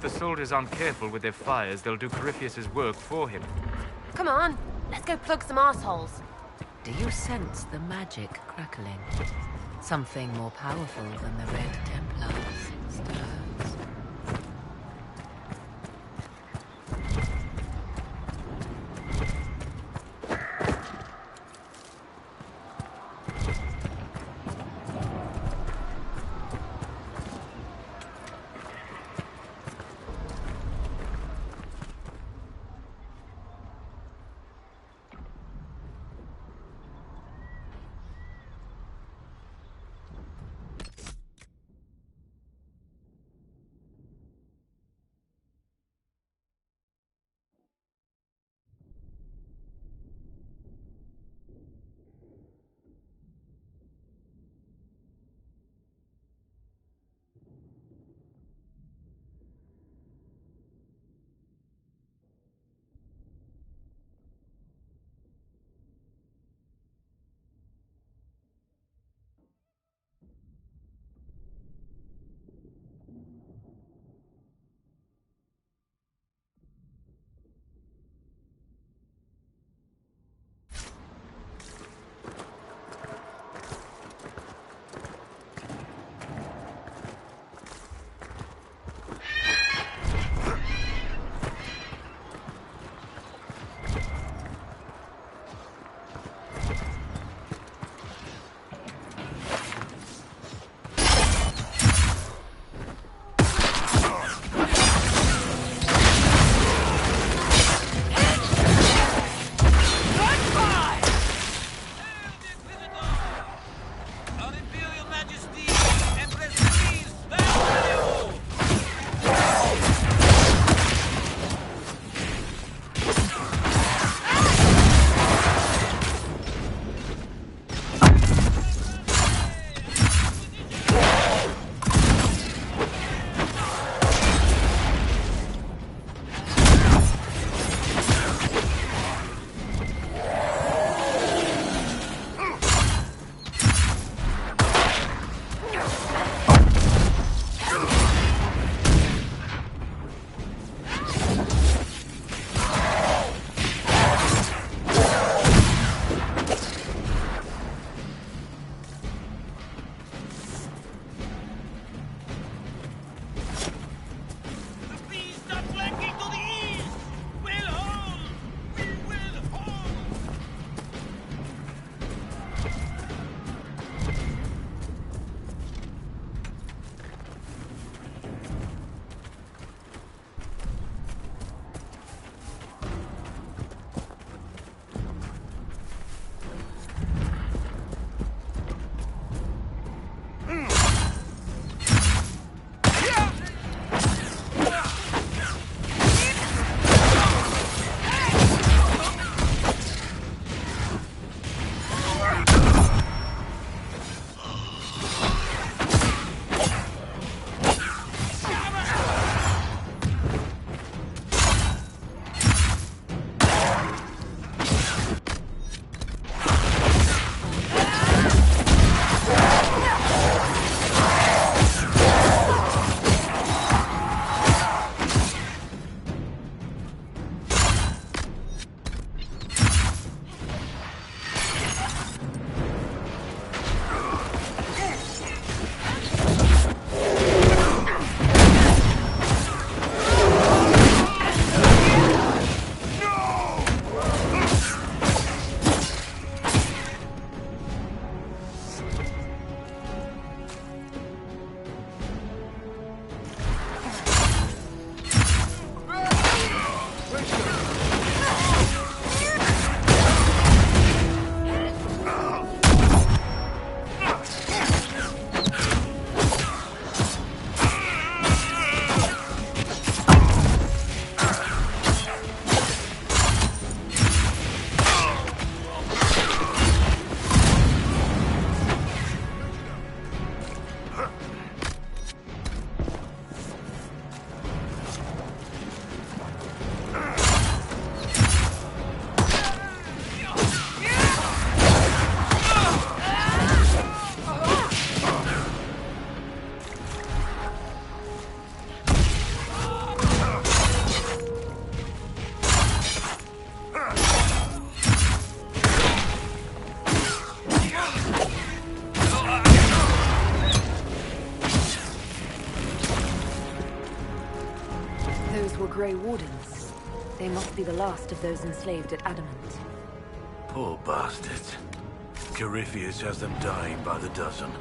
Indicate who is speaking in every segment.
Speaker 1: the soldiers aren't careful with their fires, they'll do Corypheus's work for him.
Speaker 2: Come on, let's go plug some assholes.
Speaker 3: Do you sense the magic crackling? Something more powerful than the Red Templars stirs.
Speaker 4: Grey Wardens. They must be the last of those enslaved at Adamant.
Speaker 5: Poor bastards. Corypheus has them dying by the dozen.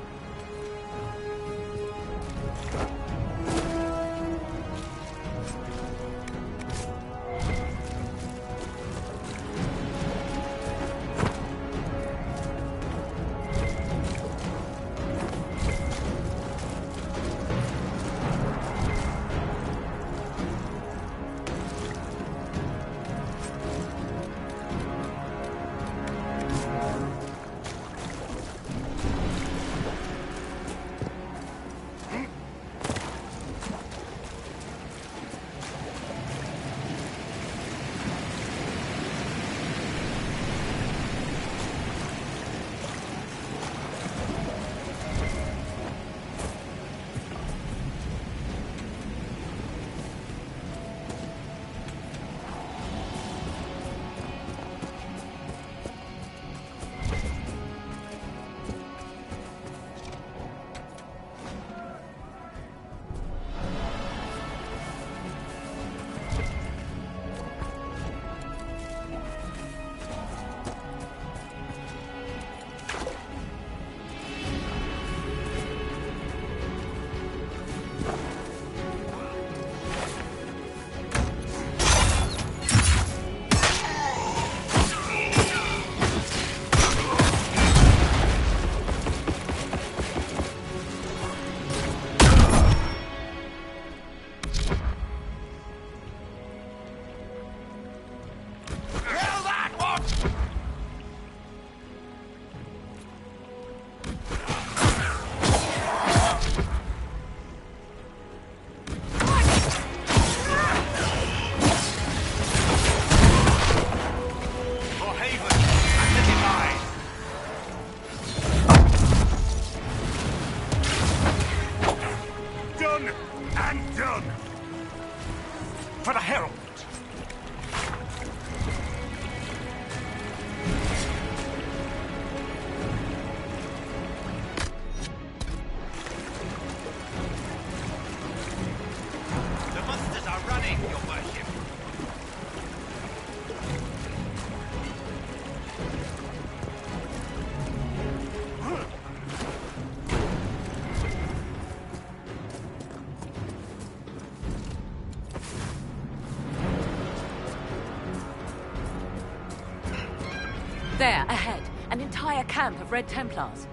Speaker 3: There, ahead. An entire camp of Red Templars.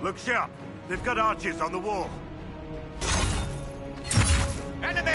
Speaker 5: Look sharp. They've got archers on the wall. Enemy!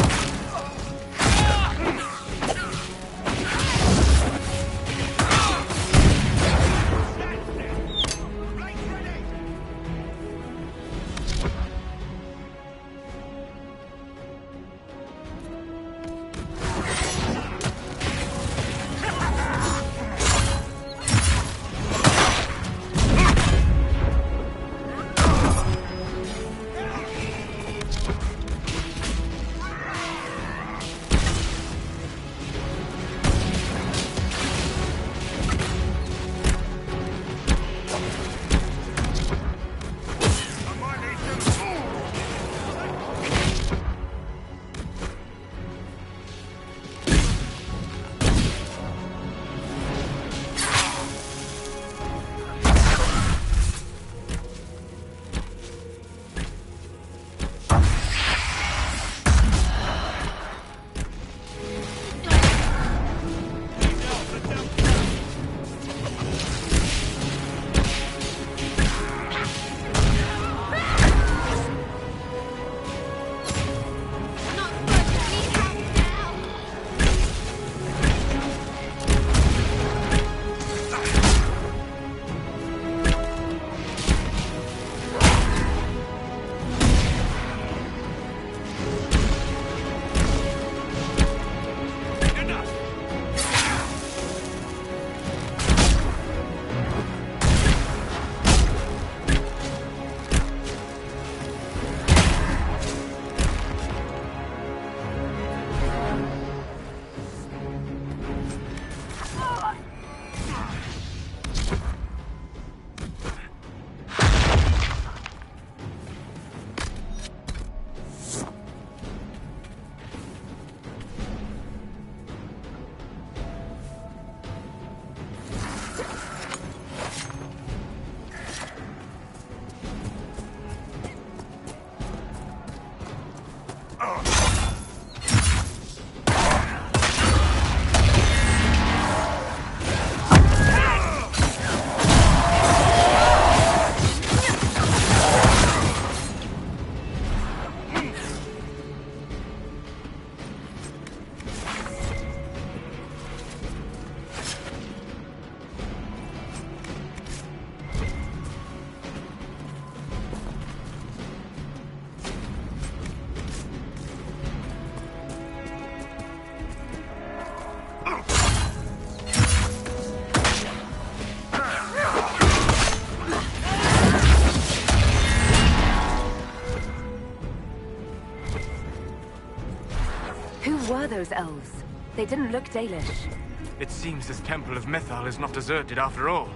Speaker 4: were those elves? They didn't look Dalish.
Speaker 1: It seems this temple of Mythal is not deserted after all.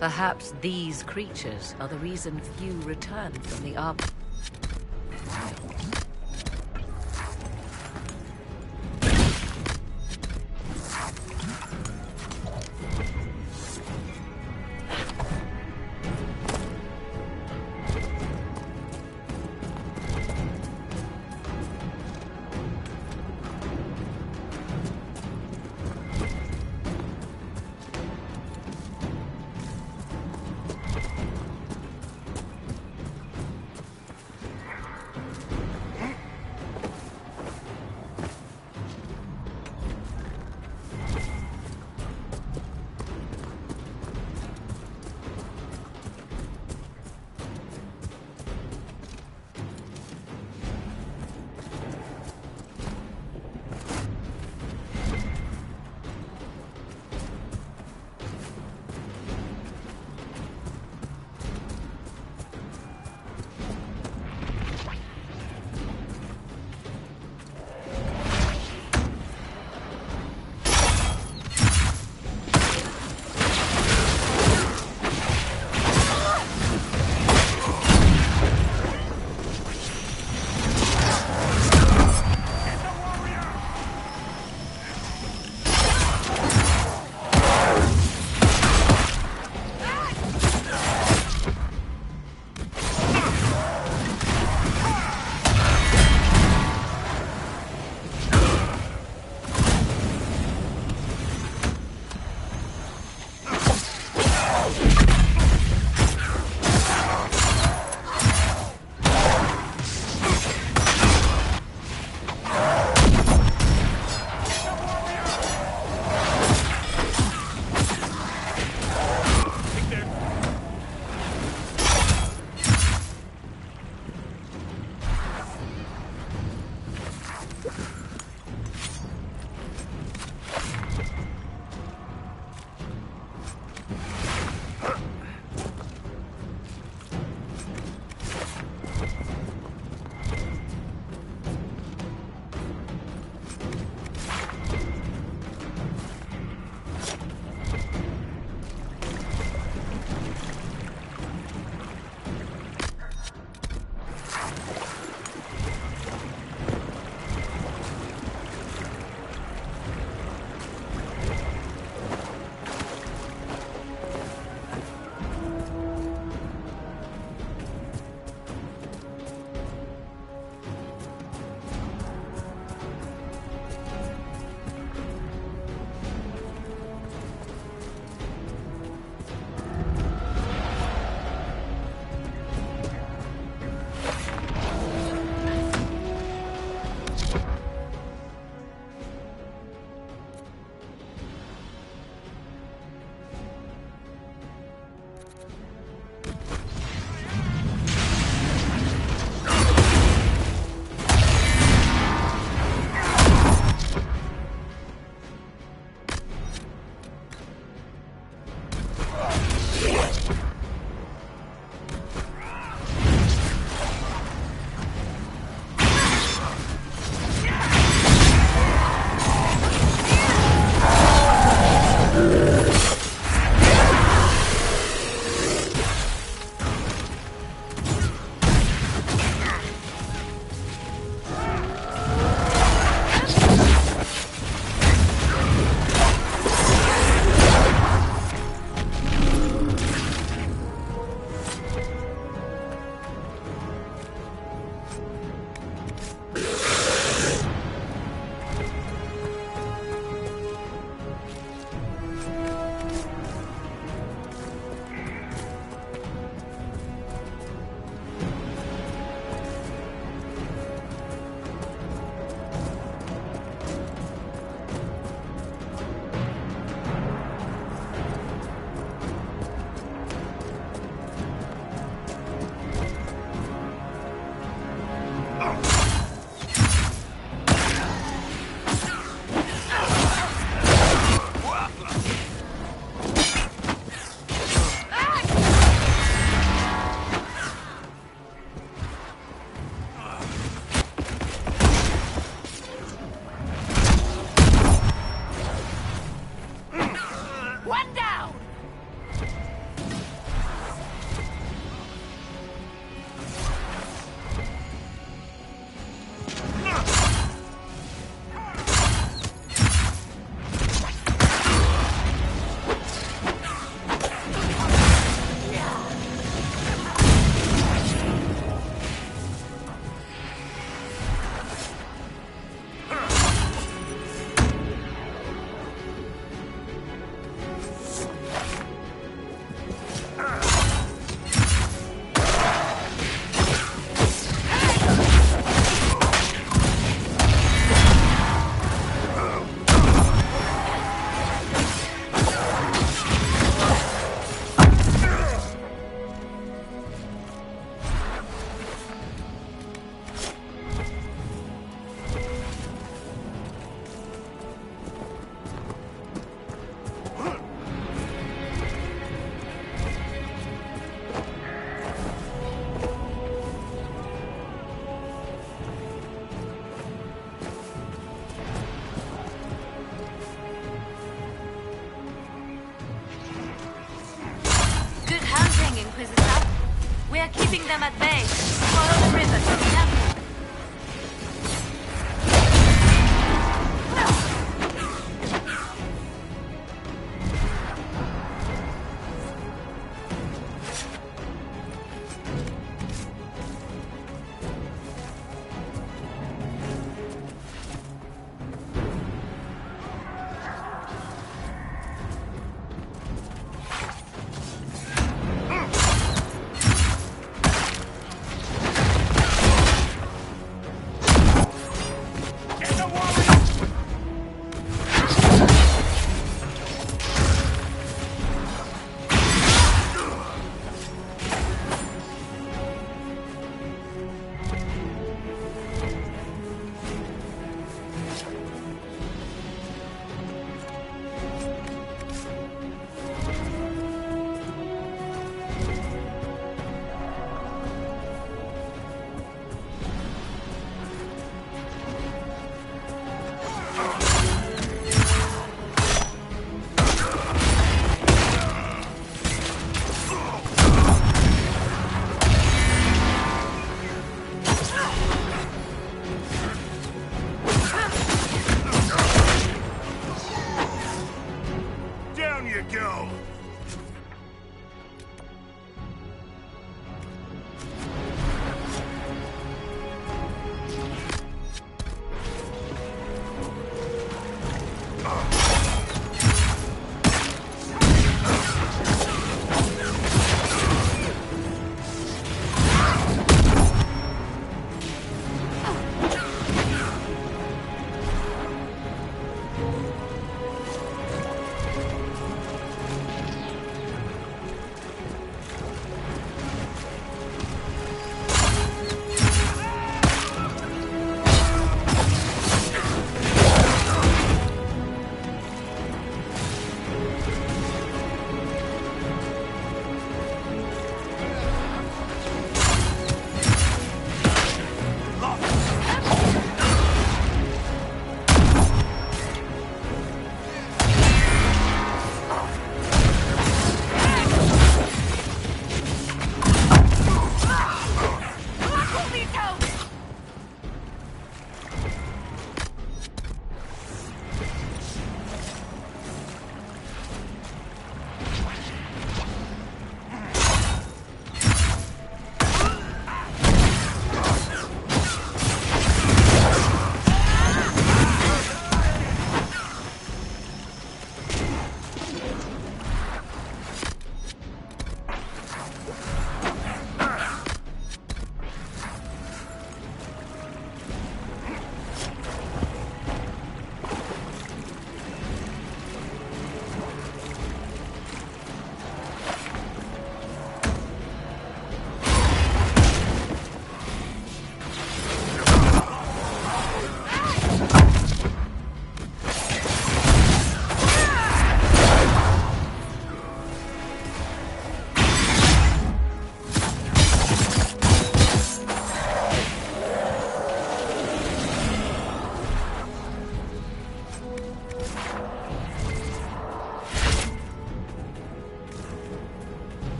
Speaker 3: Perhaps these creatures are the reason few return from the Ark. We are keeping them at bay. Follow the river to the temple.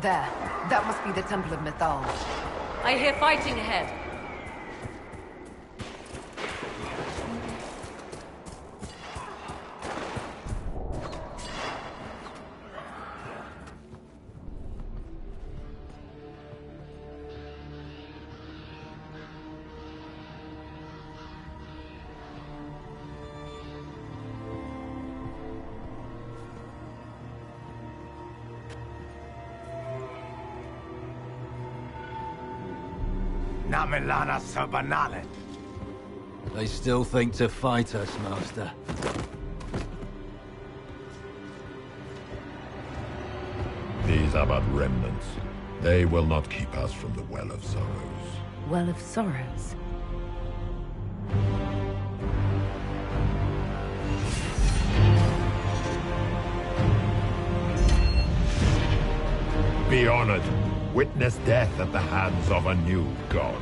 Speaker 4: There. That must be the Temple of Mythal.
Speaker 3: I hear fighting ahead.
Speaker 6: Namilana Sabanalet.
Speaker 7: They still think to fight us, Master.
Speaker 8: These are but remnants. They will not keep us from the Well of Sorrows.
Speaker 4: Well of Sorrows.
Speaker 8: Be honored. Witness death at the hands of a new god.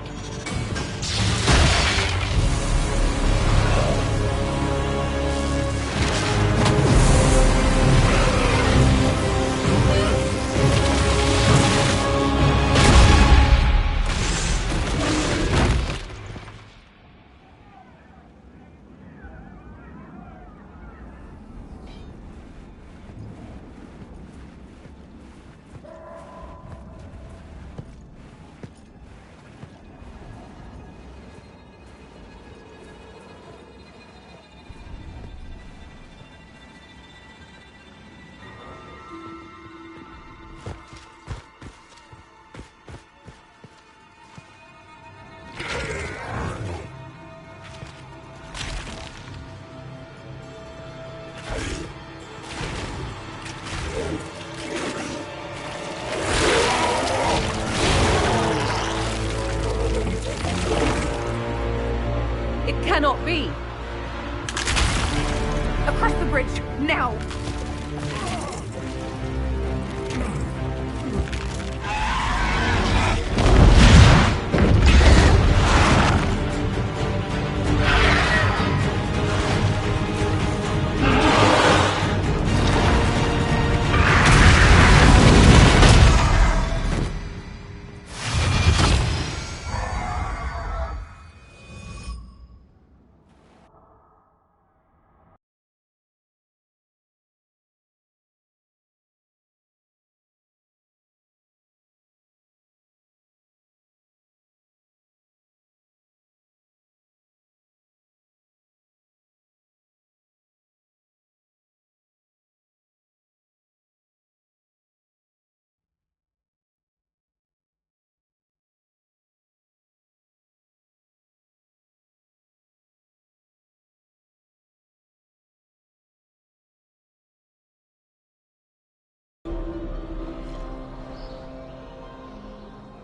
Speaker 3: Cannot be!
Speaker 4: Across the bridge, now!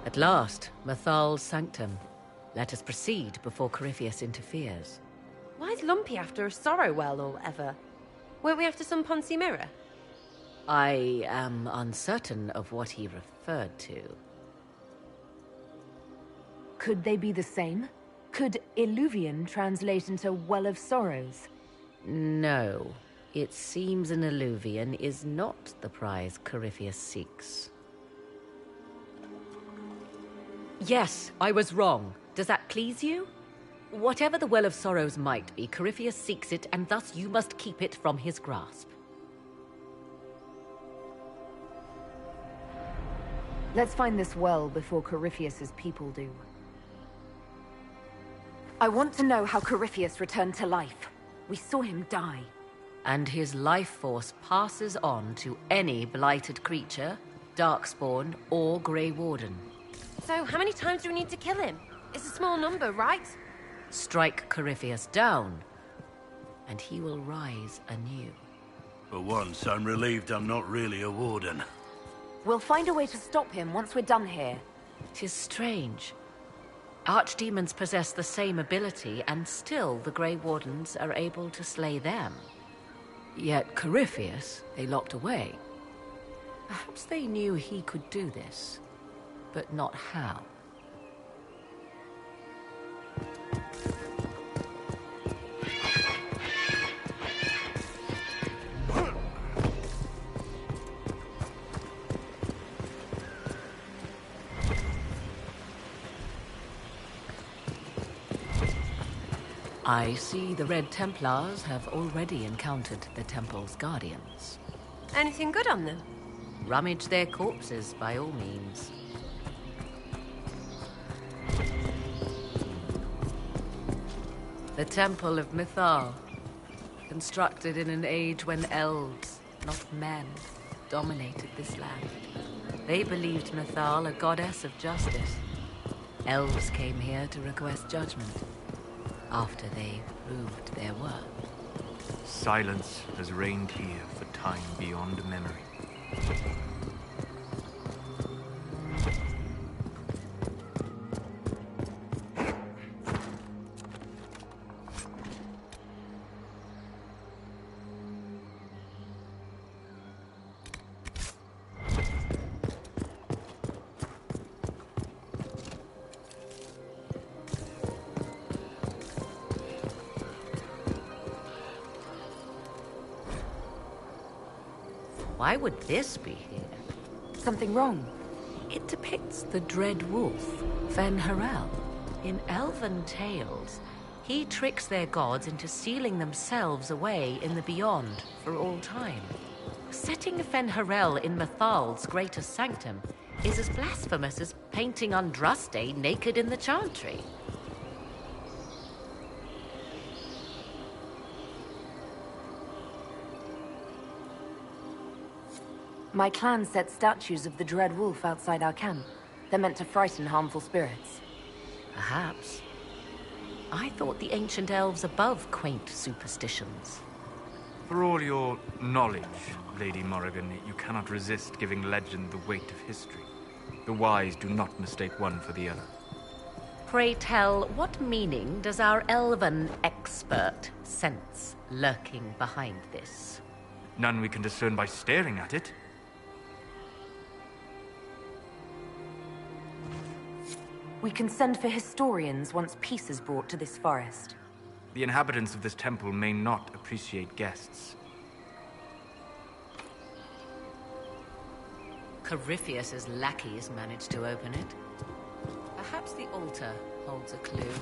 Speaker 3: At last, Mythal's sanctum. Let us proceed before Corypheus interferes.
Speaker 2: Why is Lumpy after a sorrow well or whatever? Weren't we after some Ponzi mirror?
Speaker 3: I am uncertain of what he referred to.
Speaker 4: Could they be the same? Could Illuvian translate into Well of Sorrows?
Speaker 3: No. It seems an Illuvian is not the prize Corypheus seeks. Yes, I was wrong. Does that please you? Whatever the Well of Sorrows might be, Corypheus seeks it, and thus you must keep it from his grasp.
Speaker 4: Let's find this well before Corypheus's people do. I want to know how Corypheus returned to life. We saw him die.
Speaker 3: And his life force passes on to any blighted creature, Darkspawn, or Grey Warden.
Speaker 2: So, how many times do we need to kill him? It's a small number, right?
Speaker 3: Strike Corypheus down, and he will rise anew.
Speaker 5: For once, I'm relieved I'm not really a warden.
Speaker 4: We'll find a way to stop him once we're done here.
Speaker 3: 'Tis strange. Archdemons possess the same ability, and still the Grey Wardens are able to slay them. Yet Corypheus, they locked away. Perhaps they knew he could do this, but not how. I see the Red Templars have already encountered the temple's guardians.
Speaker 2: Anything good on them?
Speaker 3: Rummage their corpses, by all means. The Temple of Mythal, constructed in an age when elves, not men, dominated this land. They believed Mythal a goddess of justice. Elves came here to request judgment, after they proved their worth.
Speaker 1: Silence has reigned here for time beyond memory.
Speaker 3: Why would this be here?
Speaker 4: Something wrong?
Speaker 3: It depicts the dread wolf, Fen-Harel. In elven tales, he tricks their gods into sealing themselves away in the beyond for all time. Setting Fen-Harel in Mythal's greatest sanctum is as blasphemous as painting Andraste naked in the chantry.
Speaker 4: My clan set statues of the Dread Wolf outside our camp. They're meant to frighten harmful spirits.
Speaker 3: Perhaps. I thought the ancient elves above quaint superstitions.
Speaker 1: For all your knowledge, Lady Morrigan, you cannot resist giving legend the weight of history. The wise do not mistake one for the other.
Speaker 3: Pray tell, what meaning does our elven expert sense lurking behind this?
Speaker 1: None we can discern by staring at it.
Speaker 4: We can send for historians once peace is brought to this forest.
Speaker 1: The inhabitants of this temple may not appreciate guests.
Speaker 3: Corypheus's lackeys managed to open it. Perhaps the altar holds a clue.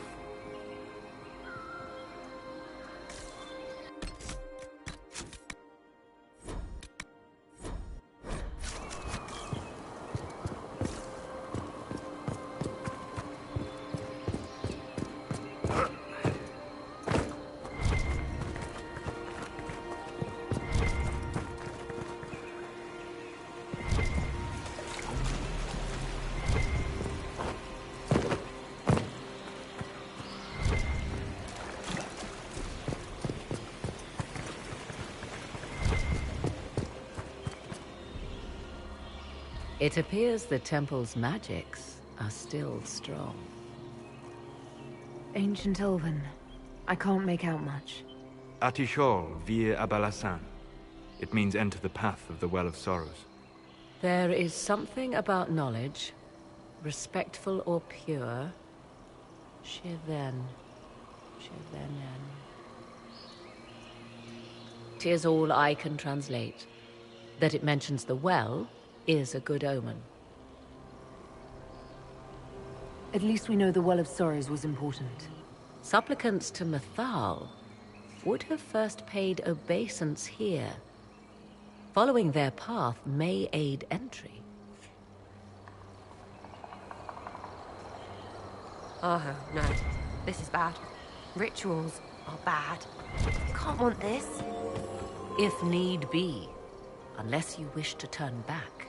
Speaker 3: It appears the temple's magics are still strong.
Speaker 4: Ancient Elven. I can't make out much.
Speaker 1: Atishol vir Abalasan. It means enter the path of the Well of Sorrows.
Speaker 3: There is something about knowledge, respectful or pure. Shiven. Shivenen. 'Tis all I can translate. That it mentions the well is a good omen.
Speaker 4: At least we know the Well of Sorrows was important.
Speaker 3: Supplicants to Mythal would have first paid obeisance here. Following their path may aid entry.
Speaker 2: Oh, no. This is bad. Rituals are bad. You can't want this.
Speaker 3: If need be, unless you wish to turn back.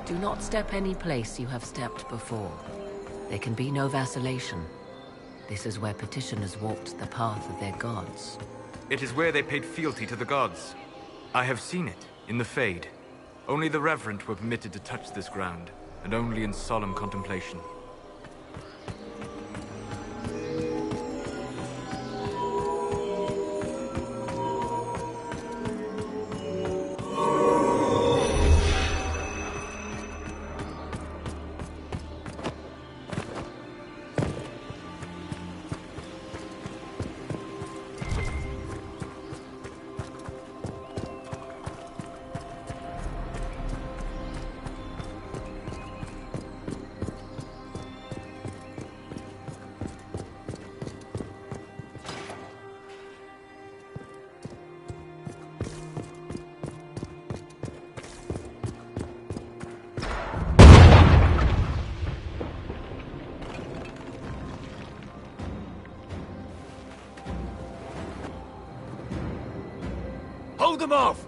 Speaker 3: Do not step any place you have stepped before. There can be no vacillation. This is where petitioners walked the path of their gods.
Speaker 1: It is where they paid fealty to the gods. I have seen it, in the Fade. Only the reverent were permitted to touch this ground, and only in solemn contemplation.
Speaker 5: Hold them off!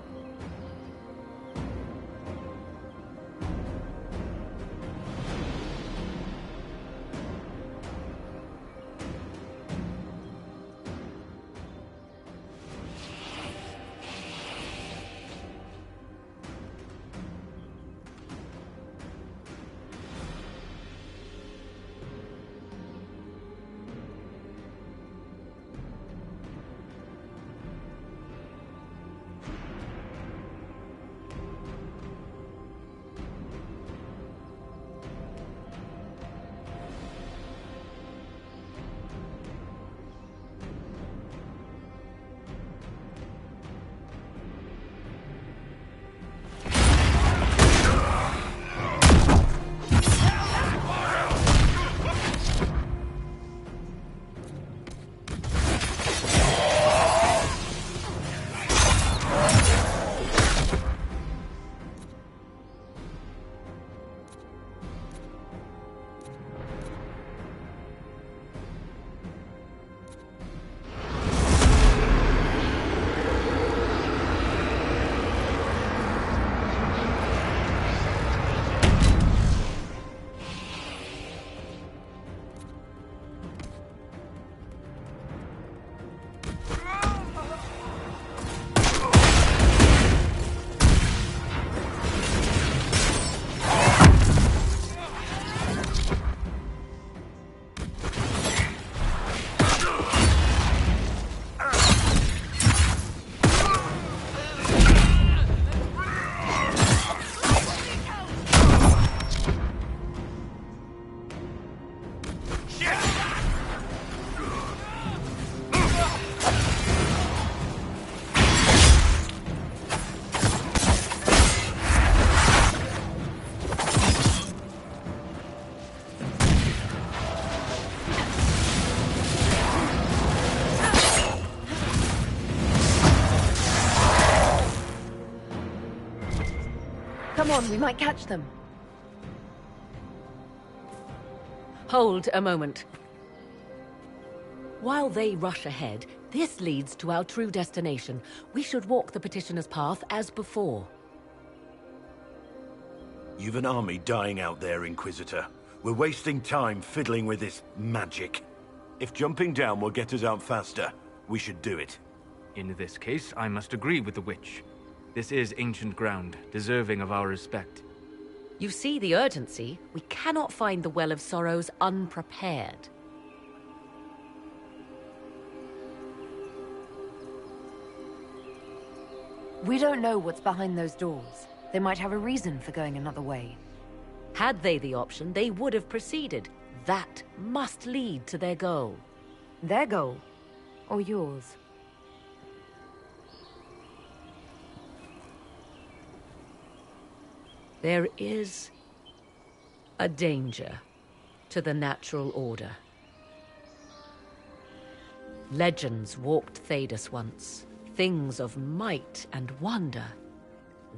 Speaker 4: Come on, we might catch them.
Speaker 3: Hold a moment. While they rush ahead, this leads to our true destination. We should walk the petitioner's path as before.
Speaker 5: You've an army dying out there, Inquisitor. We're wasting time fiddling with this magic. If jumping down will get us out faster, we should do it.
Speaker 1: In this case, I must agree with the witch. This is ancient ground, deserving of our respect.
Speaker 3: You see the urgency? We cannot find the Well of Sorrows unprepared.
Speaker 4: We don't know what's behind those doors. They might have a reason for going another way.
Speaker 3: Had they the option, they would have proceeded. That must lead to their goal.
Speaker 4: Their goal? Or yours?
Speaker 3: There is a danger to the natural order. Legends walked Thedas once, things of might and wonder.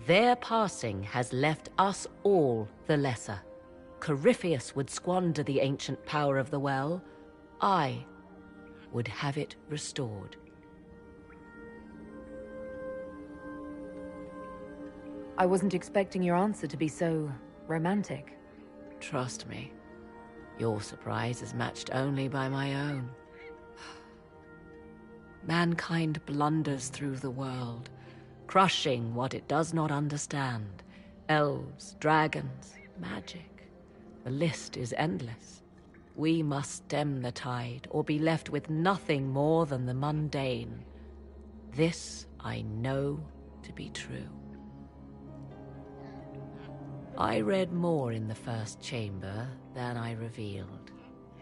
Speaker 3: Their passing has left us all the lesser. Corypheus would squander the ancient power of the well. I would have it restored.
Speaker 4: I wasn't expecting your answer to be so romantic.
Speaker 3: Trust me, your surprise is matched only by my own. Mankind blunders through the world, crushing what it does not understand. Elves, dragons, magic. The list is endless. We must stem the tide, or be left with nothing more than the mundane. This I know to be true. I read more in the first chamber than I revealed.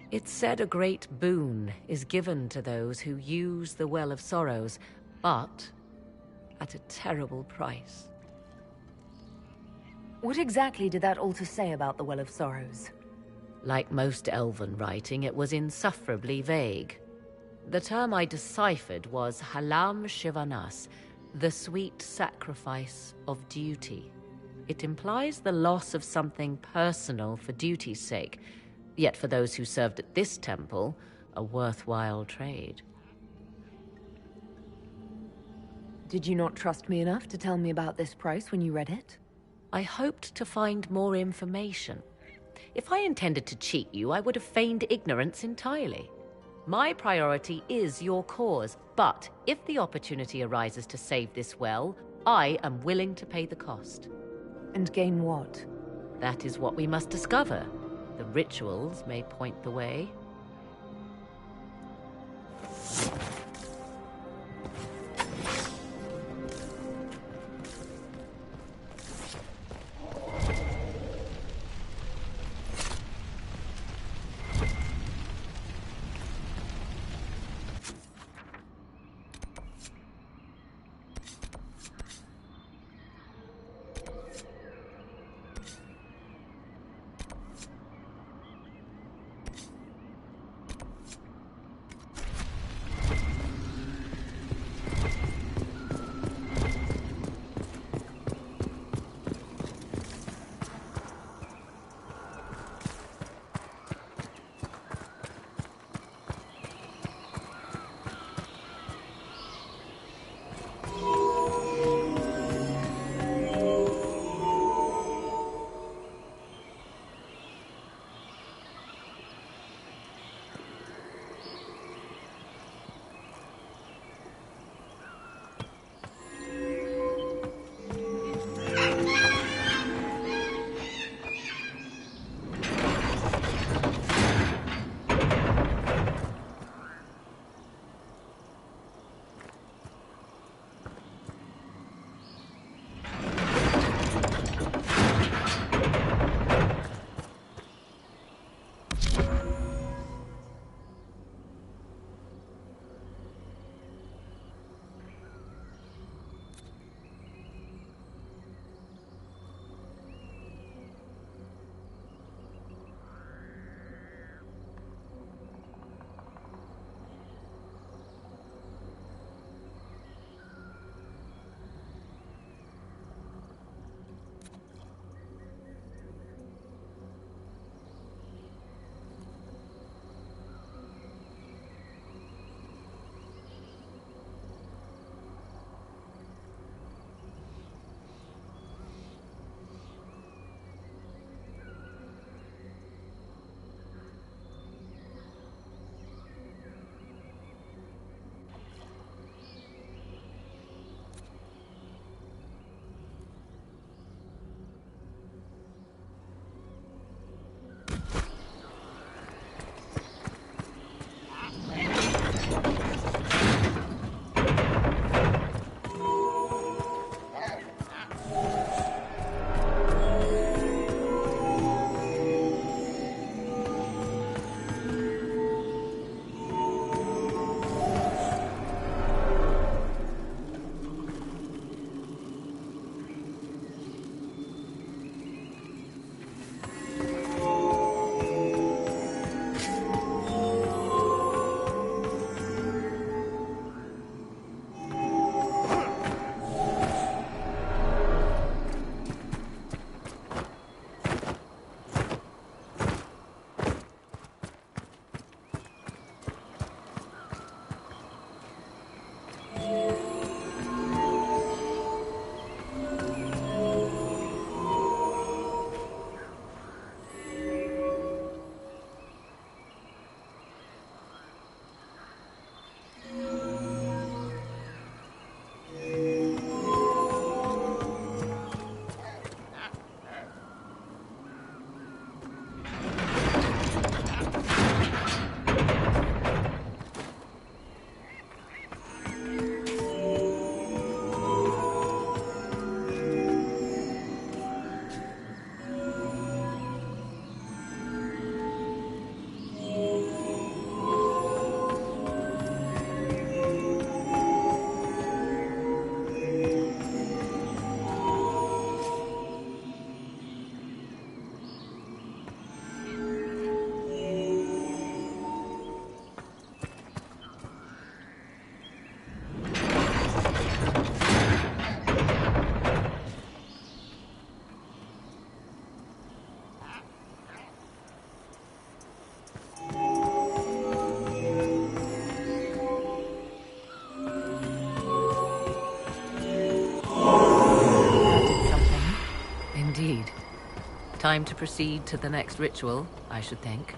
Speaker 3: It said a great boon is given to those who use the Well of Sorrows, but at a terrible price.
Speaker 4: What exactly did that altar say about the Well of Sorrows?
Speaker 3: Like most elven writing, it was insufferably vague. The term I deciphered was Halam Shivanas, the sweet sacrifice of duty. It implies the loss of something personal for duty's sake, yet for those who served at this temple, a worthwhile trade.
Speaker 4: Did you not trust me enough to tell me about this price when you read it?
Speaker 3: I hoped to find more information. If I intended to cheat you, I would have feigned ignorance entirely. My priority is your cause, but if the opportunity arises to save this well, I am willing to pay the cost.
Speaker 4: And gain what?
Speaker 3: That is what we must discover. The rituals may point the way. Time to proceed to the next ritual, I should think.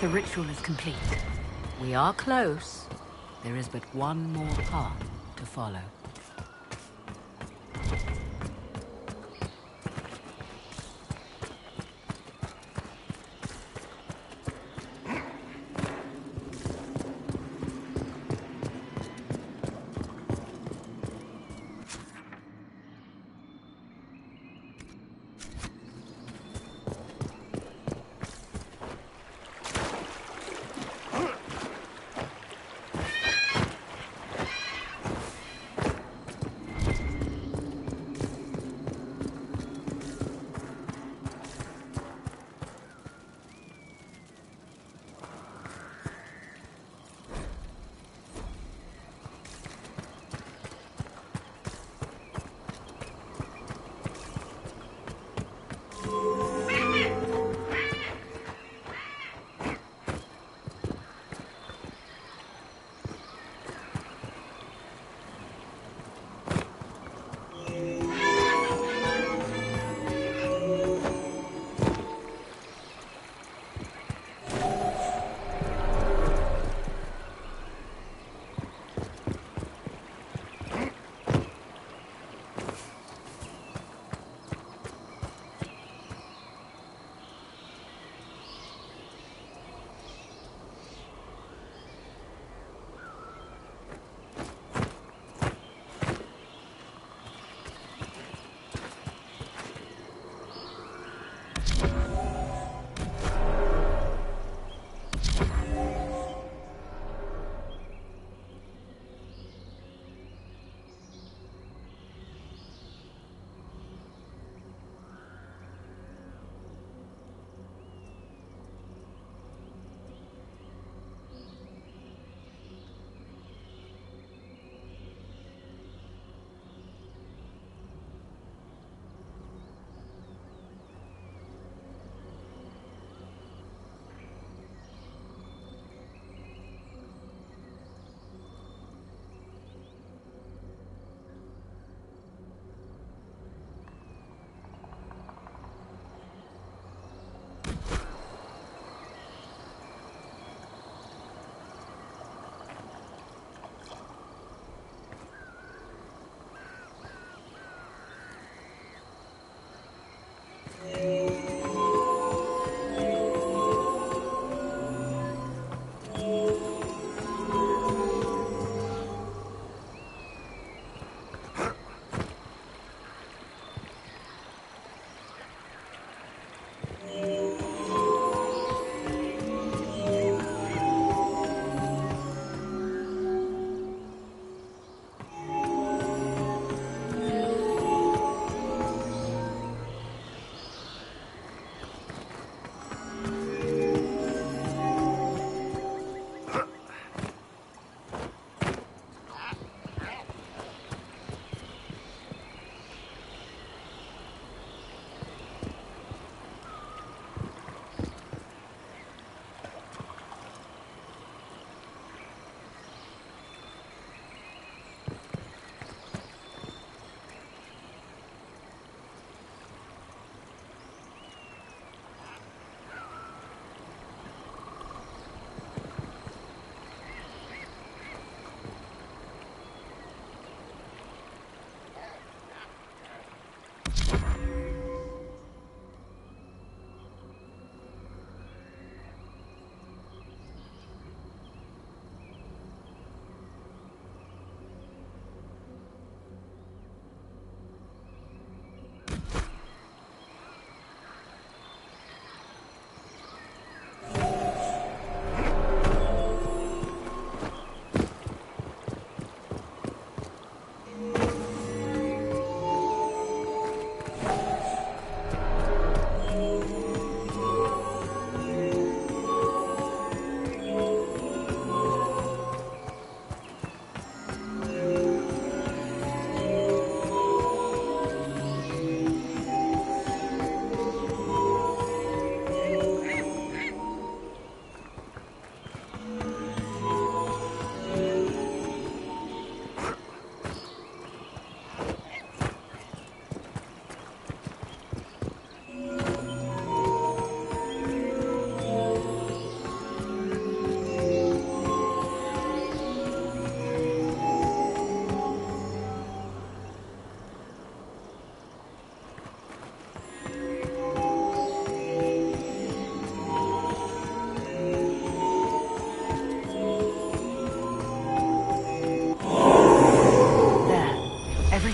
Speaker 4: The ritual is complete.
Speaker 3: We are close. There is but one more path to follow.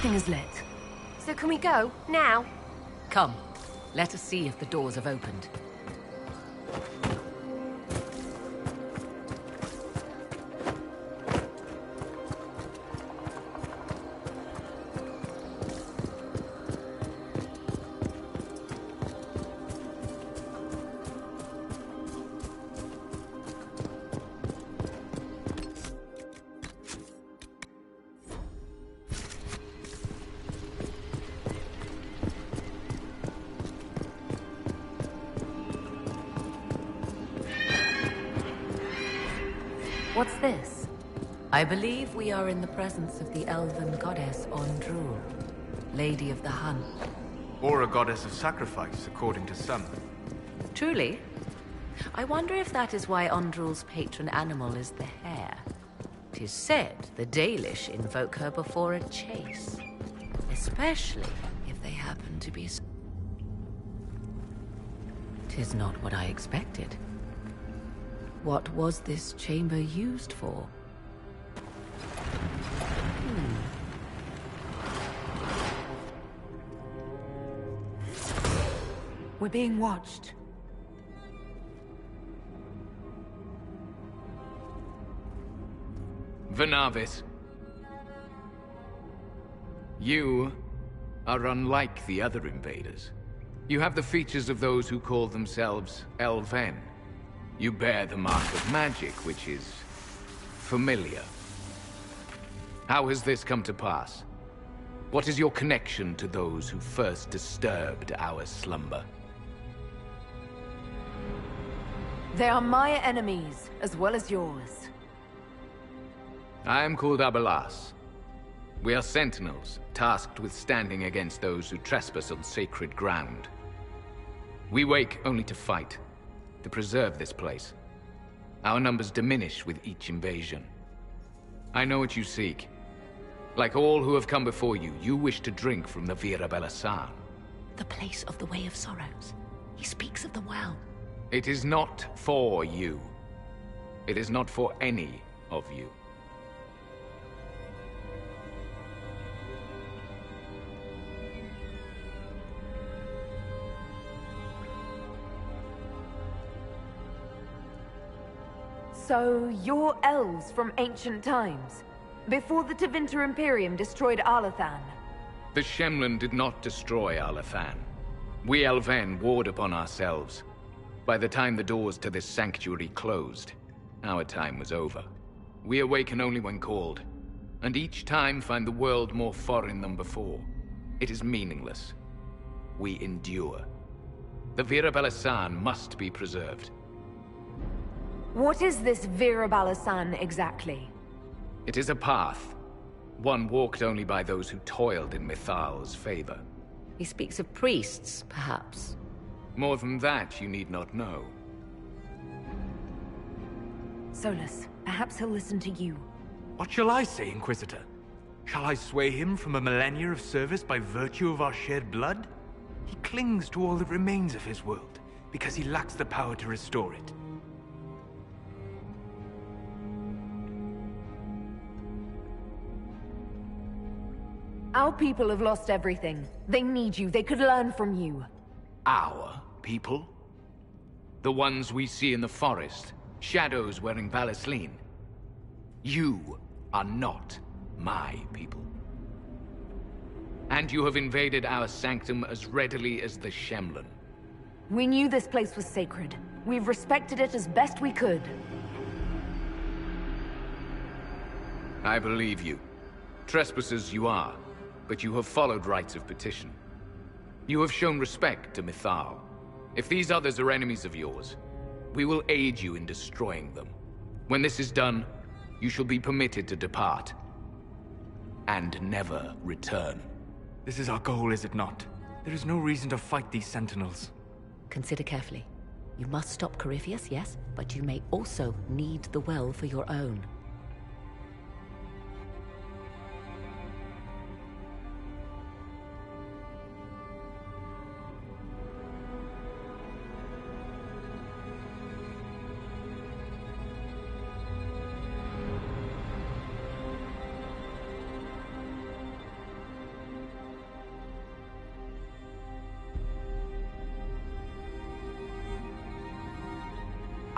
Speaker 4: Everything is lit.
Speaker 2: So can we go? Now?
Speaker 3: Come, let us see if the doors have opened.
Speaker 4: What's this?
Speaker 3: I believe we are in the presence of the elven goddess Ondrul, Lady of the Hunt.
Speaker 1: Or a goddess of sacrifice, according to some.
Speaker 3: Truly? I wonder if that is why Ondrul's patron animal is the hare. 'Tis said the Dalish invoke her before a chase, especially if they happen to be... 'Tis not what I expected. What was this chamber used for?
Speaker 4: We're being watched.
Speaker 6: Venavis. You are unlike the other invaders. You have the features of those who call themselves Elven. You bear the mark of magic, which is familiar. How has this come to pass? What is your connection to those who first disturbed our slumber?
Speaker 4: They are my enemies, as well as yours.
Speaker 6: I am called Abelas. We are sentinels, tasked with standing against those who trespass on sacred ground. We wake only to fight, to preserve this place. Our numbers diminish with each invasion. I know what you seek. Like all who have come before you, you wish to drink from the Vira Belasan.
Speaker 3: The place of the Way of Sorrows. He speaks of the well.
Speaker 6: It is not for you. It is not for any of you.
Speaker 4: So, you're elves from ancient times, before the Tevinter Imperium destroyed Arlathan.
Speaker 6: The Shemlin did not destroy Arlathan. We Elven warred upon ourselves. By the time the doors to this sanctuary closed, our time was over. We awaken only when called, and each time find the world more foreign than before. It is meaningless. We endure. The Vira Belasan must be preserved.
Speaker 4: What is this Vira Belasan exactly?
Speaker 6: It is a path, one walked only by those who toiled in Mithal's favor.
Speaker 3: He speaks of priests, perhaps.
Speaker 6: More than that, you need not know.
Speaker 4: Solus, perhaps he'll listen to you.
Speaker 1: What shall I say, Inquisitor? Shall I sway him from a millennia of service by virtue of our shared blood? He clings to all that remains of his world, because he lacks the power to restore it.
Speaker 4: Our people have lost everything. They need you. They could learn from you.
Speaker 6: Our people? The ones we see in the forest, shadows wearing Valisleen. You are not my people. And you have invaded our sanctum as readily as the Shemlin.
Speaker 4: We knew this place was sacred. We've respected it as best we could.
Speaker 6: I believe you. Trespassers you are, but you have followed rites of petition. You have shown respect to Mithal. If these others are enemies of yours, we will aid you in destroying them. When this is done, you shall be permitted to depart. And never return.
Speaker 1: This is our goal, is it not? There is no reason to fight these sentinels.
Speaker 3: Consider carefully. You must stop Corypheus, yes, but you may also need the well for your own.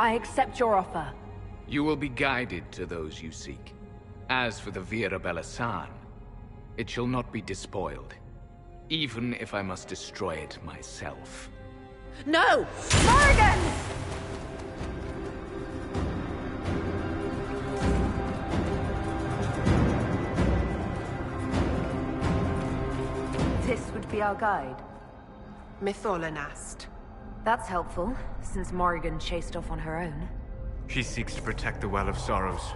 Speaker 4: I accept your offer.
Speaker 6: You will be guided to those you seek. As for the Virabella San, it shall not be despoiled, even if I must destroy it myself.
Speaker 3: No!
Speaker 4: Morrigan! This would be our guide.
Speaker 2: Mytholanast.
Speaker 4: That's helpful, since Morrigan chased off on her own.
Speaker 1: She seeks to protect the Well of Sorrows.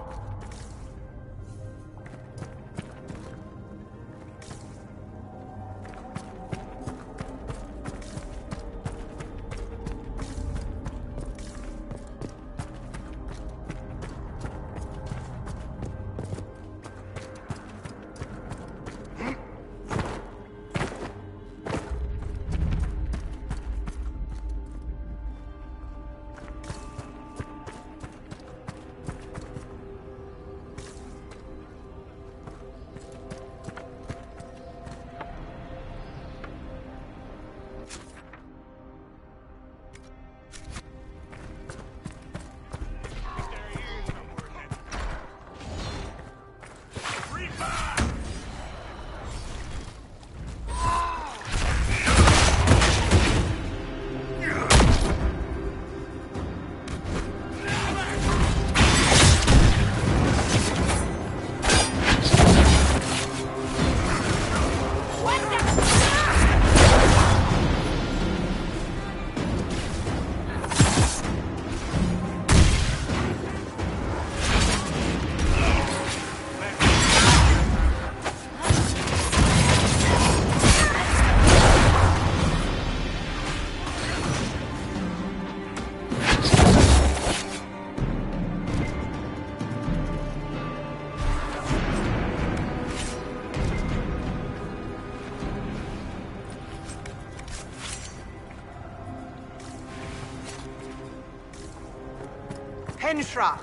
Speaker 2: Henshra!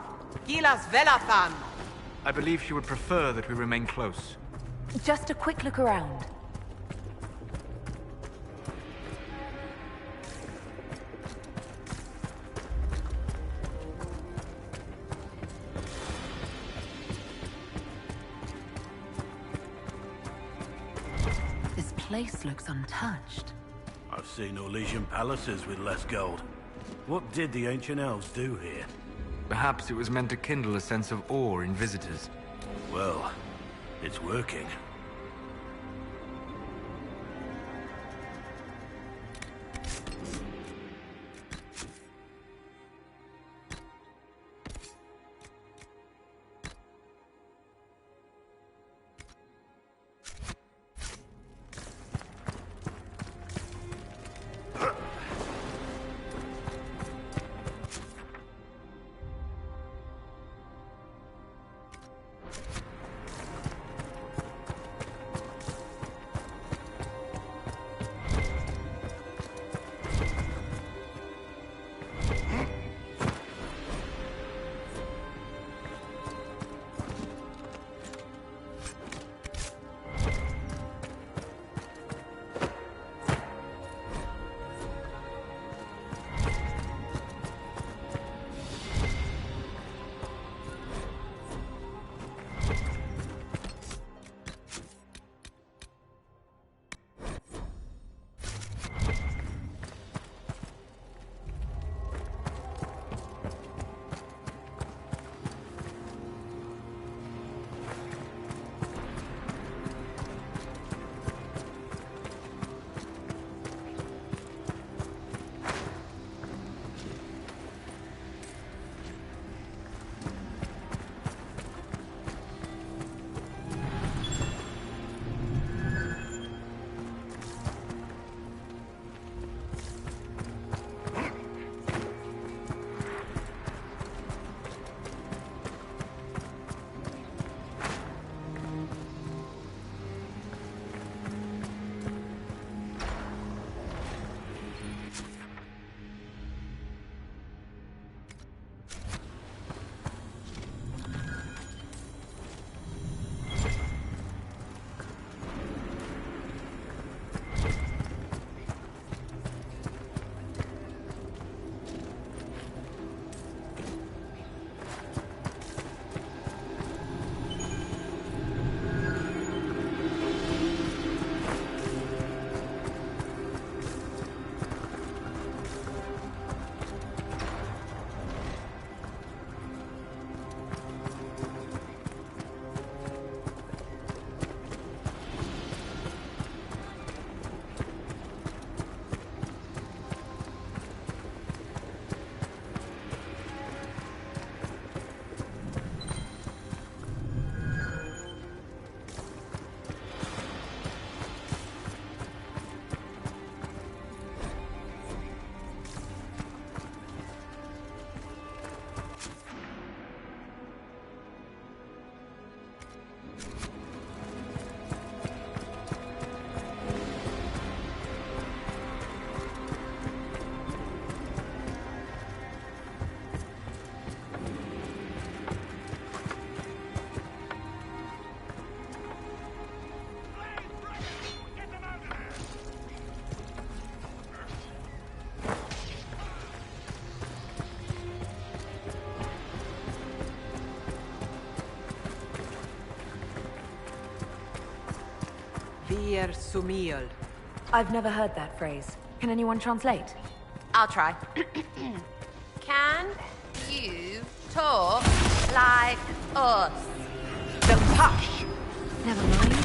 Speaker 2: Gilas Velathan!
Speaker 1: I believe she would prefer that we remain close.
Speaker 4: Just a quick look around. This place looks untouched.
Speaker 5: I've seen Orlesian palaces with less gold. What did the ancient elves do here?
Speaker 1: Perhaps it was meant to kindle a sense of awe in visitors.
Speaker 5: Well, it's working.
Speaker 9: Vir Sumiel.
Speaker 4: I've never heard that phrase. Can anyone translate?
Speaker 2: I'll try. Can you talk like us?
Speaker 9: The Pash!
Speaker 4: Never mind.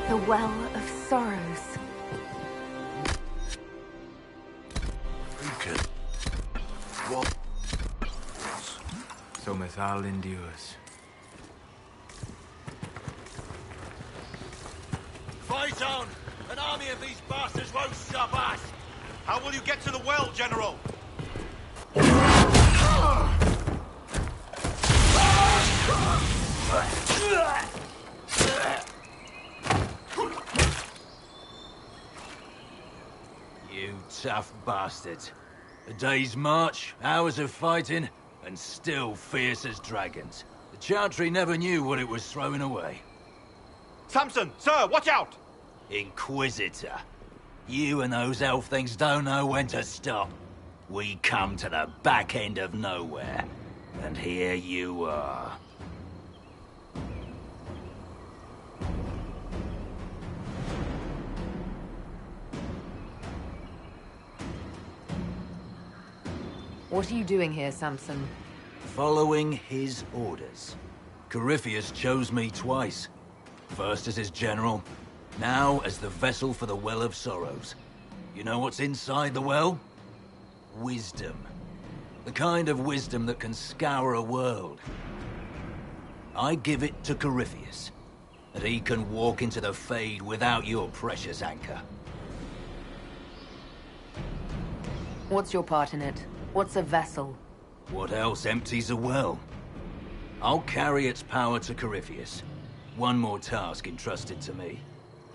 Speaker 4: The Well of Sorrows.
Speaker 5: What?
Speaker 1: So Methal endures.
Speaker 5: Fight on! An army of these bastards won't stop us! How will you get to the well, General?
Speaker 7: You tough bastards. A day's march, hours of fighting, and still fierce as dragons. The Chantry never knew what it was throwing away.
Speaker 5: Samson, sir, watch out!
Speaker 7: Inquisitor. You and those elf things don't know when to stop. We come to the back end of nowhere, and here you are.
Speaker 4: What are you doing here, Samson?
Speaker 7: Following his orders. Corypheus chose me twice. First as his general, now as the vessel for the Well of Sorrows. You know what's inside the well? Wisdom. The kind of wisdom that can scour a world. I give it to Corypheus, that he can walk into the Fade without your precious anchor.
Speaker 4: What's your part in it? What's a vessel?
Speaker 7: What else empties a well? I'll carry its power to Corypheus. One more task entrusted to me.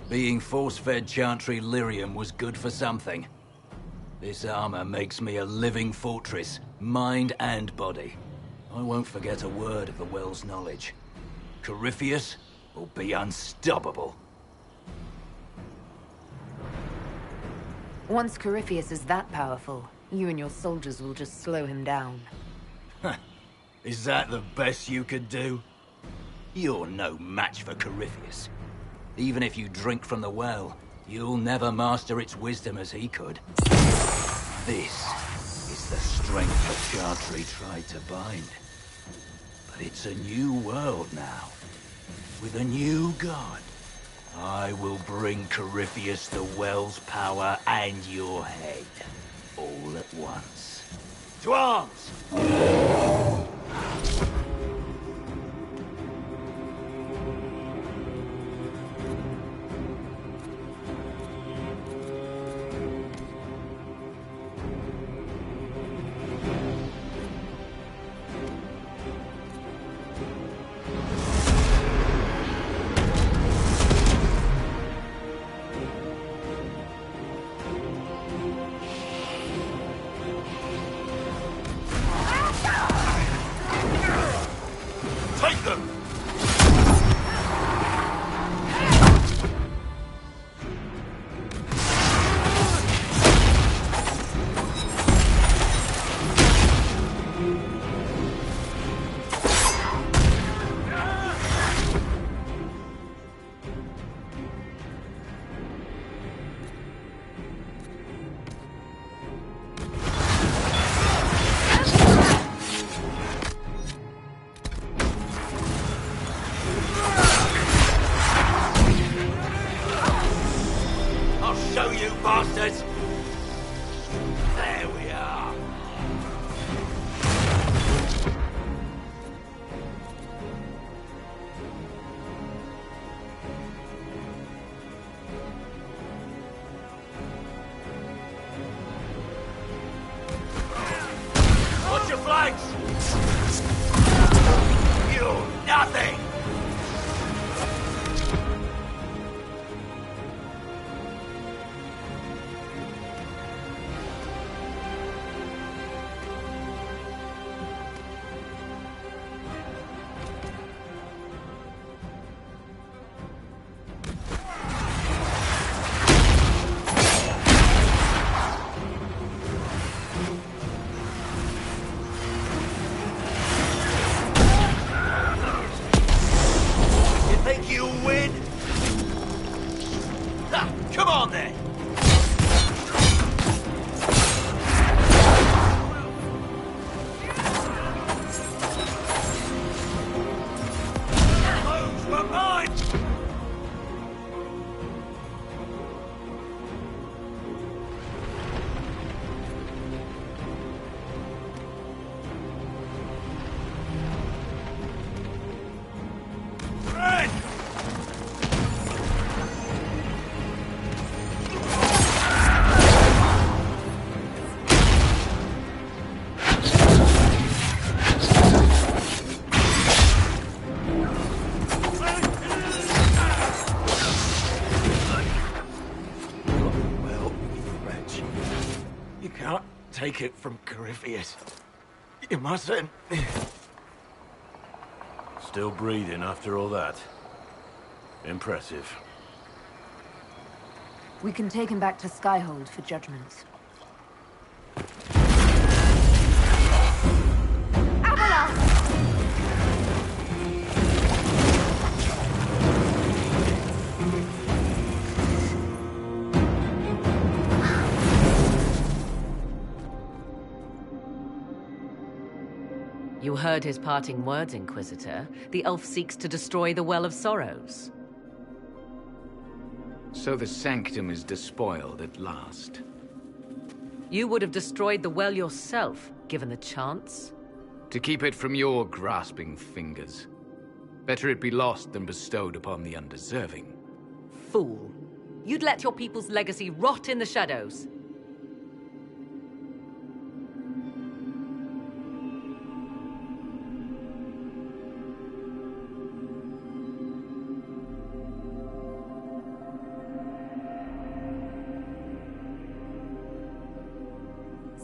Speaker 7: Being force-fed Chantry lyrium was good for something. This armor makes me a living fortress, mind and body. I won't forget a word of the well's knowledge. Corypheus will be unstoppable.
Speaker 4: Once Corypheus is that powerful, you and your soldiers will just slow him down.
Speaker 7: Is that the best you could do? You're no match for Corypheus. Even if you drink from the well, you'll never master its wisdom as he could. This is the strength that Chantry tried to bind. But it's a new world now, with a new god. I will bring Corypheus the well's power and your head, all at once. To arms! There we are. Watch your flanks! You nothing! Come on then! Those were mine! You can't take it from Corypheus. You mustn't.
Speaker 5: Still breathing after all that? Impressive.
Speaker 4: We can take him back to Skyhold for judgment.
Speaker 3: You heard his parting words, Inquisitor. The elf seeks to destroy the Well of Sorrows.
Speaker 6: So the Sanctum is despoiled at last.
Speaker 3: You would have destroyed the well yourself, given the chance.
Speaker 6: To keep it from your grasping fingers. Better it be lost than bestowed upon the undeserving.
Speaker 3: Fool. You'd let your people's legacy rot in the shadows.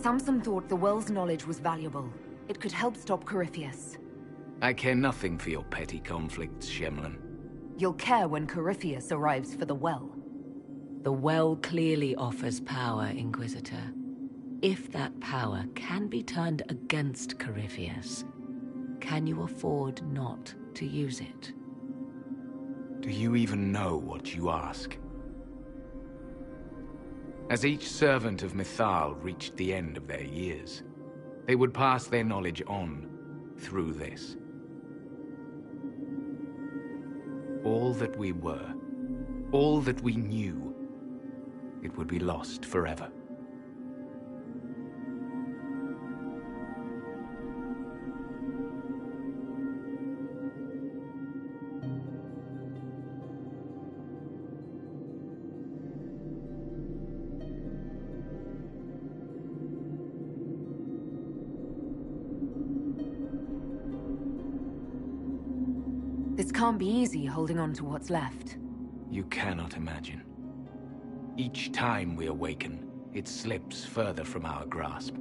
Speaker 4: Samson thought the well's knowledge was valuable. It could help stop Corypheus.
Speaker 6: I care nothing for your petty conflicts, Shemlin.
Speaker 4: You'll care when Corypheus arrives for the well.
Speaker 3: The well clearly offers power, Inquisitor. If that power can be turned against Corypheus, can you afford not to use it?
Speaker 6: Do you even know what you ask? As each servant of Mythal reached the end of their years, they would pass their knowledge on through this. All that we were, all that we knew, it would be lost forever.
Speaker 4: This can't be easy, holding on to what's left.
Speaker 6: You cannot imagine. Each time we awaken, it slips further from our grasp.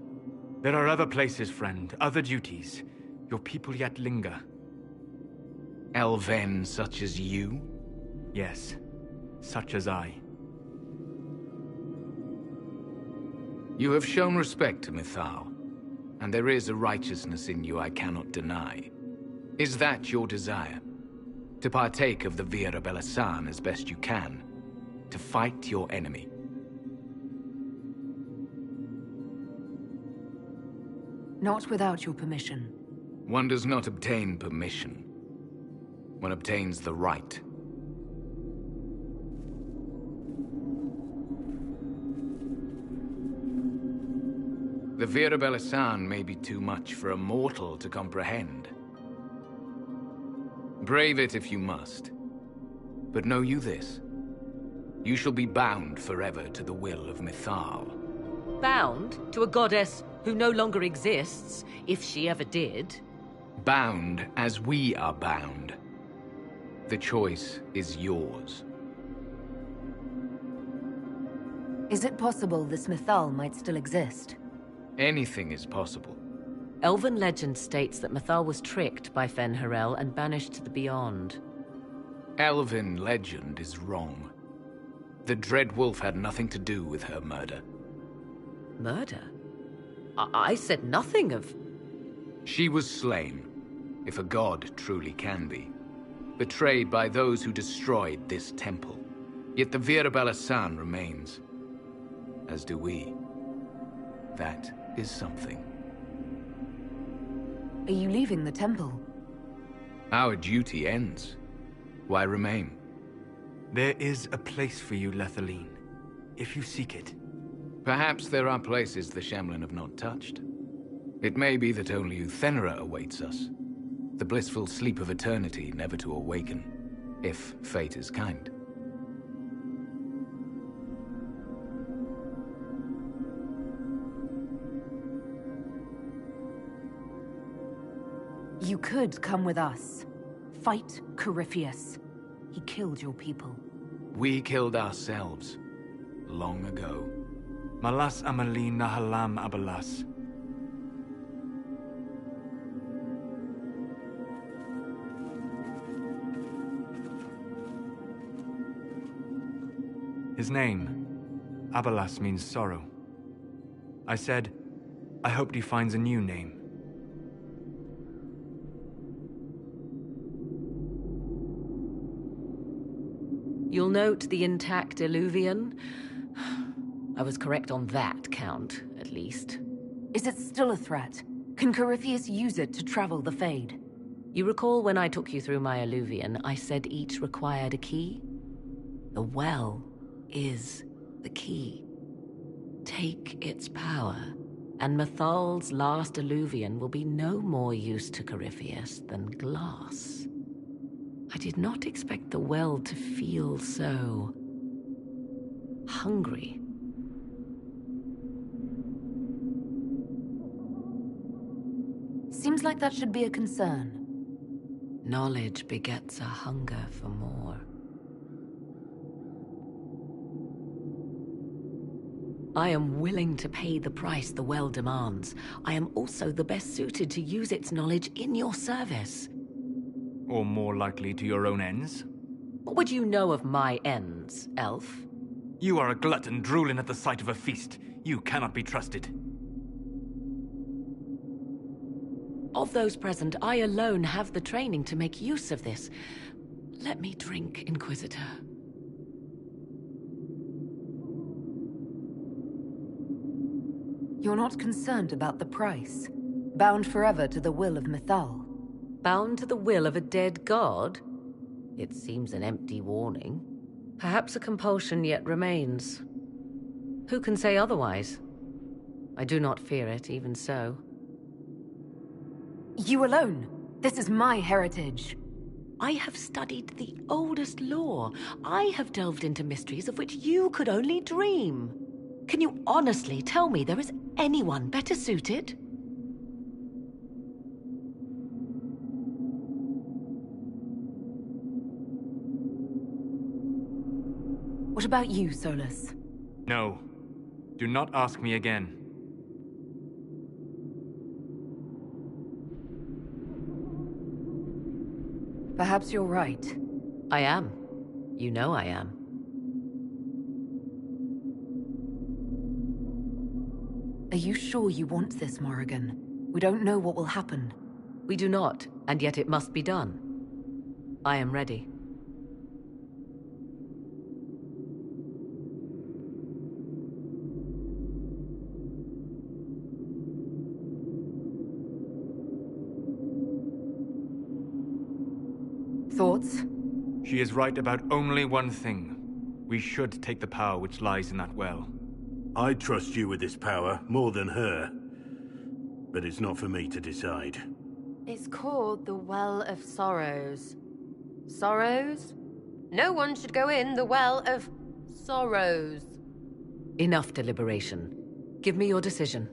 Speaker 1: There are other places, friend, other duties. Your people yet linger.
Speaker 6: Elven such as you?
Speaker 1: Yes, such as I.
Speaker 6: You have shown respect to Mythal, and there is a righteousness in you I cannot deny. Is that your desire? To partake of the Vira Belasan as best you can? To fight your enemy?
Speaker 4: Not without your permission.
Speaker 6: One does not obtain permission. One obtains the right. The Vira Belasan may be too much for a mortal to comprehend. Brave it if you must. But know you this. You shall be bound forever to the will of Mythal.
Speaker 3: Bound to a goddess who no longer exists, if she ever did.
Speaker 6: Bound as we are bound. The choice is yours.
Speaker 4: Is it possible this Mythal might still exist?
Speaker 6: Anything is possible.
Speaker 3: Elven legend states that Mythal was tricked by Fen'Harel and banished to the Beyond.
Speaker 6: Elven legend is wrong. The Dread Wolf had nothing to do with her murder.
Speaker 3: Murder? I said nothing of...
Speaker 6: She was slain, if a god truly can be. Betrayed by those who destroyed this temple. Yet the Vira Belasan remains. As do we. That is something.
Speaker 4: Are you leaving the temple?
Speaker 6: Our duty ends. Why remain?
Speaker 1: There is a place for you, Lethaline, if you seek it.
Speaker 6: Perhaps there are places the Shamlin have not touched. It may be that only Uthenera awaits us. The blissful sleep of eternity, never to awaken, if fate is kind.
Speaker 4: You could come with us. Fight Corypheus. He killed your people.
Speaker 6: We killed ourselves. Long ago.
Speaker 1: Malas Amalin Nahalam Abalas. His name, Abalas, means sorrow. I said, I hoped he finds a new name.
Speaker 3: You'll note the intact Illuvian. I was correct on that count, at least.
Speaker 4: Is it still a threat? Can Corypheus use it to travel the Fade?
Speaker 3: You recall when I took you through my Illuvian, I said each required a key? The well is the key. Take its power, and Mythal's last Illuvian will be no more use to Corypheus than glass. I did not expect the well to feel so... hungry.
Speaker 4: Seems like that should be a concern.
Speaker 3: Knowledge begets a hunger for more. I am willing to pay the price the well demands. I am also the best suited to use its knowledge in your service.
Speaker 1: Or more likely to your own ends?
Speaker 3: What would you know of my ends, elf?
Speaker 1: You are a glutton drooling at the sight of a feast. You cannot be trusted.
Speaker 3: Of those present, I alone have the training to make use of this. Let me drink, Inquisitor.
Speaker 4: You're not concerned about the price? Bound forever to the will of Mythal?
Speaker 3: Bound to the will of a dead god? It seems an empty warning. Perhaps a compulsion yet remains. Who can say otherwise? I do not fear it, even so.
Speaker 4: You alone? This is my heritage.
Speaker 3: I have studied the oldest lore. I have delved into mysteries of which you could only dream. Can you honestly tell me there is anyone better suited?
Speaker 4: What about you, Solus?
Speaker 1: No. Do not ask me again.
Speaker 4: Perhaps you're right.
Speaker 3: I am. You know I am.
Speaker 4: Are you sure you want this, Morrigan? We don't know what will happen.
Speaker 3: We do not, and yet it must be done. I am ready.
Speaker 4: Thoughts?
Speaker 1: She is right about only one thing. We should take the power which lies in that well.
Speaker 5: I trust you with this power more than her. But it's not for me to decide.
Speaker 2: It's called the Well of Sorrows. Sorrows? No one should go in the Well of Sorrows.
Speaker 3: Enough deliberation. Give me your decision.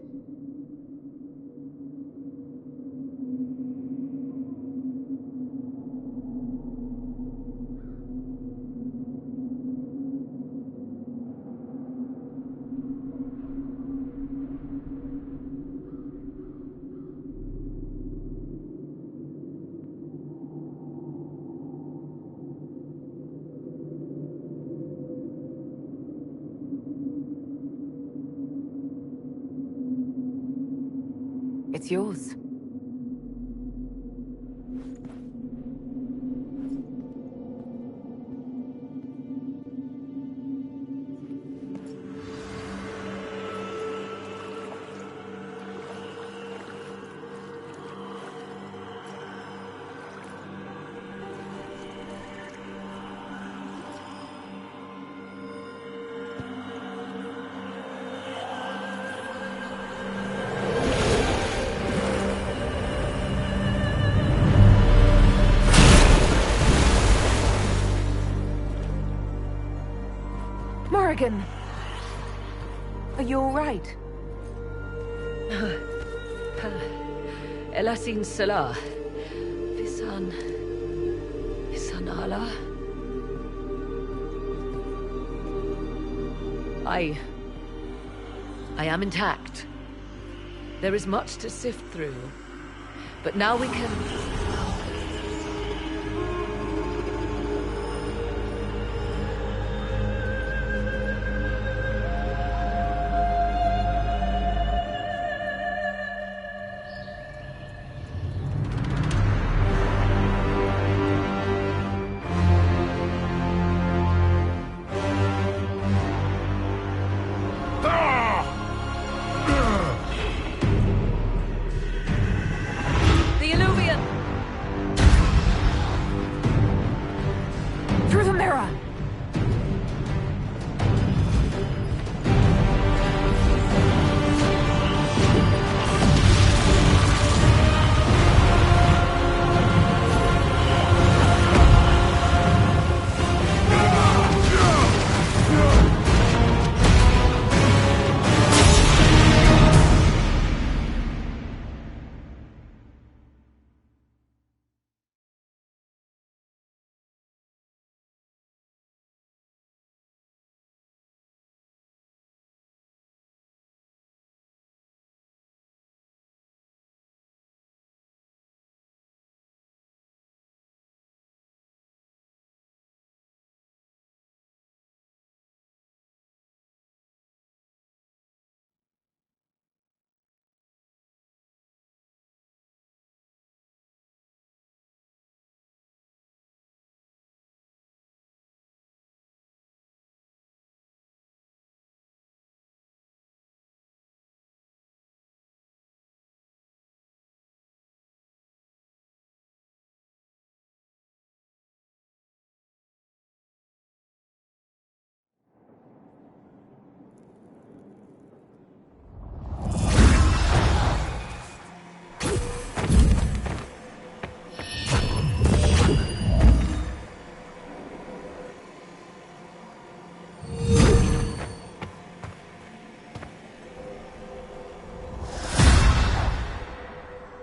Speaker 4: It's yours. Morrigan! Are you all right?
Speaker 3: Elasin Salah. Visan Allah. I am intact. There is much to sift through. But now we can... The Illuvian!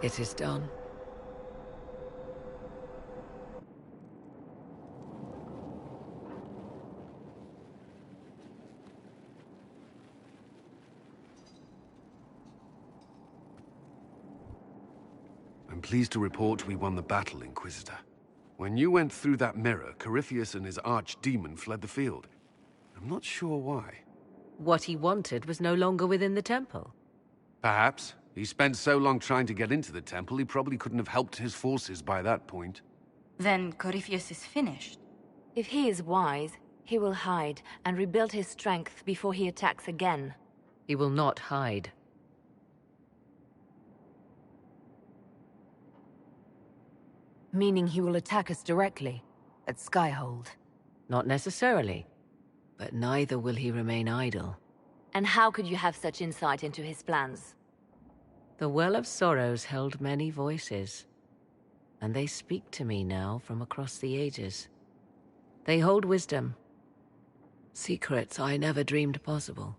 Speaker 3: It is done.
Speaker 10: I'm pleased to report we won the battle, Inquisitor. When you went through that mirror, Corypheus and his archdemon fled the field. I'm not sure why.
Speaker 3: What he wanted was no longer within the temple.
Speaker 10: Perhaps. He spent so long trying to get into the temple, he probably couldn't have helped his forces by that point.
Speaker 11: Then Corypheus is finished.
Speaker 4: If he is wise, he will hide and rebuild his strength before he attacks again.
Speaker 3: He will not hide.
Speaker 4: Meaning he will attack us directly, at Skyhold.
Speaker 3: Not necessarily. But neither will he remain idle.
Speaker 4: And how could you have such insight into his plans?
Speaker 3: The Well of Sorrows held many voices, and they speak to me now from across the ages. They hold wisdom. Secrets I never dreamed possible.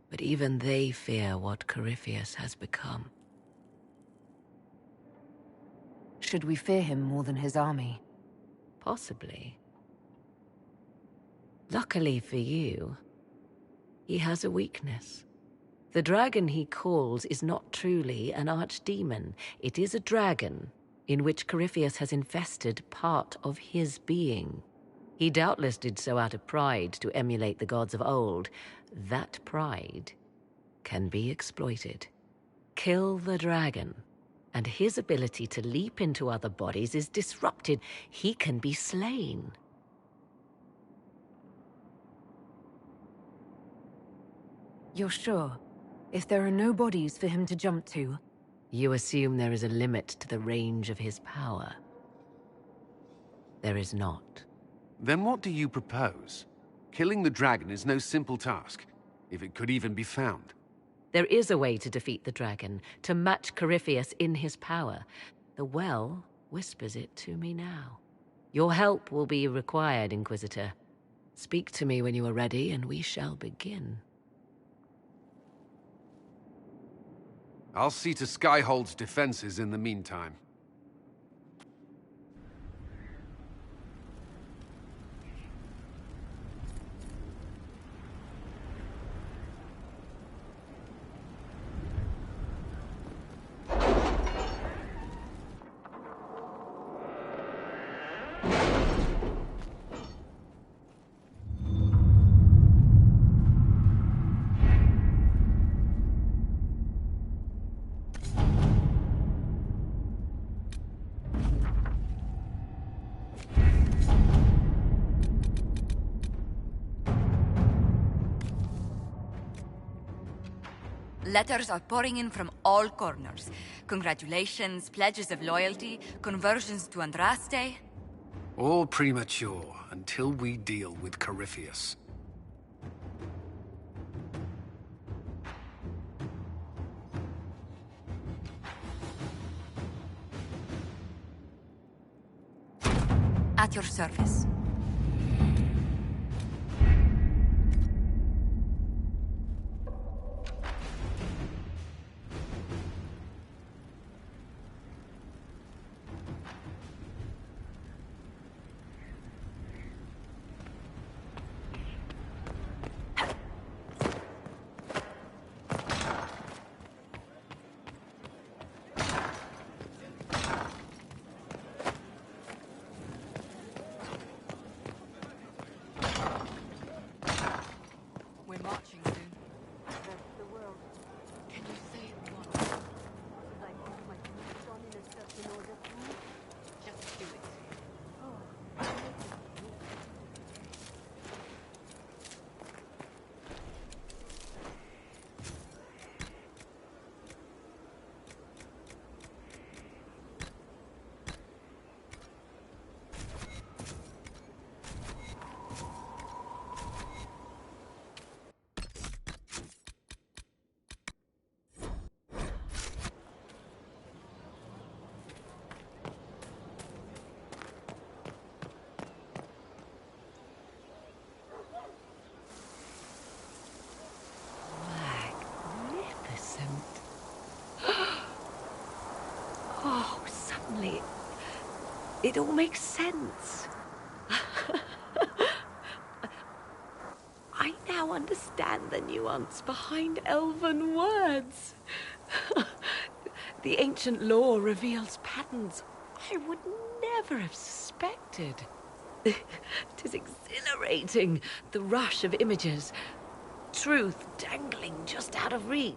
Speaker 3: But even they fear what Corypheus has become.
Speaker 4: Should we fear him more than his army?
Speaker 3: Possibly. Luckily for you, he has a weakness. The dragon he calls is not truly an archdemon. It is a dragon in which Corypheus has infested part of his being. He doubtless did so out of pride to emulate the gods of old. That pride can be exploited. Kill the dragon, and his ability to leap into other bodies is disrupted. He can be slain.
Speaker 4: You're sure? If there are no bodies for him to jump to?
Speaker 3: You assume there is a limit to the range of his power. There is not.
Speaker 10: Then what do you propose? Killing the dragon is no simple task, if it could even be found.
Speaker 3: There is a way to defeat the dragon, to match Corypheus in his power. The well whispers it to me now. Your help will be required, Inquisitor. Speak to me when you are ready, and we shall begin.
Speaker 10: I'll see to Skyhold's defenses in the meantime.
Speaker 11: Letters are pouring in from all corners. Congratulations, pledges of loyalty, conversions to Andraste.
Speaker 10: All premature until we deal with Corypheus.
Speaker 11: At your service.
Speaker 3: It all makes sense. I now understand the nuance behind elven words. The ancient lore reveals patterns I would never have suspected. Tis exhilarating, the rush of images. Truth dangling just out of reach.